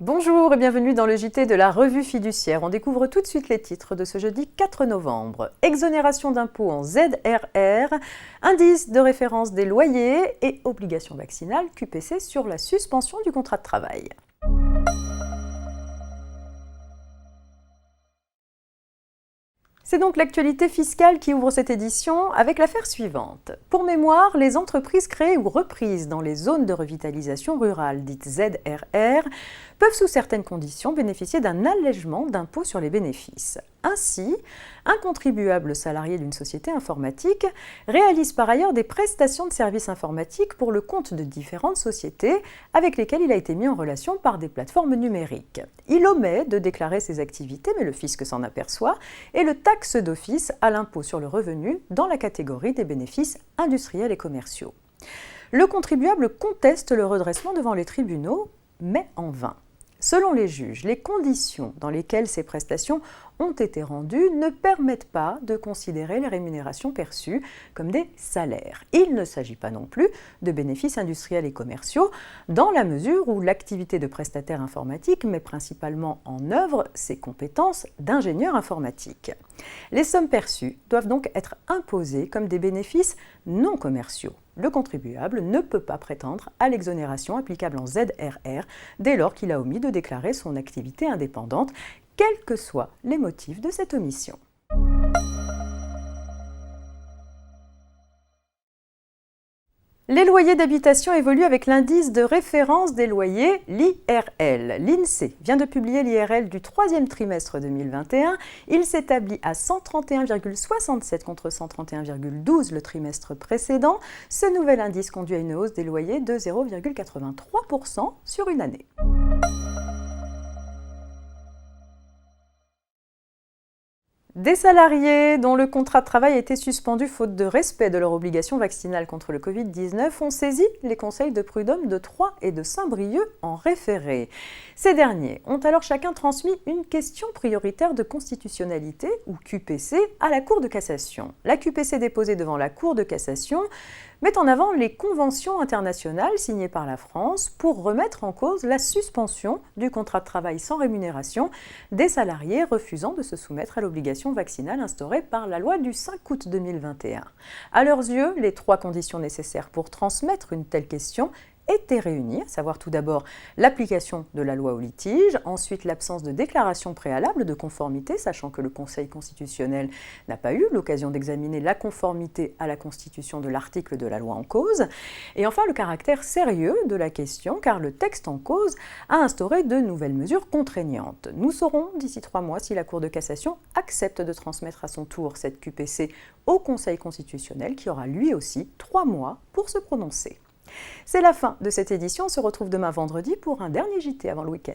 Bonjour et bienvenue dans le JT de la Revue Fiduciaire. On découvre tout de suite les titres de ce jeudi 4 novembre. Exonération d'impôts en ZRR, indice de référence des loyers et obligation vaccinale QPC sur la suspension du contrat de travail. C'est donc l'actualité fiscale qui ouvre cette édition avec l'affaire suivante. Pour mémoire, les entreprises créées ou reprises dans les zones de revitalisation rurale, dites ZRR, peuvent sous certaines conditions bénéficier d'un allègement d'impôt sur les bénéfices. Ainsi, un contribuable salarié d'une société informatique réalise par ailleurs des prestations de services informatiques pour le compte de différentes sociétés avec lesquelles il a été mis en relation par des plateformes numériques. Il omet de déclarer ses activités, mais le fisc s'en aperçoit, et le taxe d'office à l'impôt sur le revenu dans la catégorie des bénéfices industriels et commerciaux. Le contribuable conteste le redressement devant les tribunaux, mais en vain. Selon les juges, les conditions dans lesquelles ces prestations ont été rendues ne permettent pas de considérer les rémunérations perçues comme des salaires. Il ne s'agit pas non plus de bénéfices industriels et commerciaux, dans la mesure où l'activité de prestataire informatique met principalement en œuvre ses compétences d'ingénieur informatique. Les sommes perçues doivent donc être imposées comme des bénéfices non commerciaux. Le contribuable ne peut pas prétendre à l'exonération applicable en ZRR dès lors qu'il a omis de déclarer son activité indépendante, quels que soient les motifs de cette omission. Les loyers d'habitation évoluent avec l'indice de référence des loyers, l'IRL. L'INSEE vient de publier l'IRL du troisième trimestre 2021. Il s'établit à 131,67 contre 131,12 le trimestre précédent. Ce nouvel indice conduit à une hausse des loyers de 0,83% sur une année. Des salariés dont le contrat de travail a été suspendu faute de respect de leur obligation vaccinale contre le Covid-19 ont saisi les conseils de prud'hommes de Troyes et de Saint-Brieuc en référé. Ces derniers ont alors chacun transmis une question prioritaire de constitutionnalité, ou QPC, à la Cour de cassation. La QPC déposée devant la Cour de cassation met en avant les conventions internationales signées par la France pour remettre en cause la suspension du contrat de travail sans rémunération des salariés refusant de se soumettre à l'obligation vaccinale instaurée par la loi du 5 août 2021. À leurs yeux, les trois conditions nécessaires pour transmettre une telle question étaient réunies, à savoir tout d'abord l'application de la loi au litige, ensuite l'absence de déclaration préalable de conformité, sachant que le Conseil constitutionnel n'a pas eu l'occasion d'examiner la conformité à la Constitution de l'article de la loi en cause, et enfin le caractère sérieux de la question, car le texte en cause a instauré de nouvelles mesures contraignantes. Nous saurons d'ici 3 mois si la Cour de cassation accepte de transmettre à son tour cette QPC au Conseil constitutionnel, qui aura lui aussi 3 mois pour se prononcer. C'est la fin de cette édition, on se retrouve demain vendredi pour un dernier JT avant le week-end.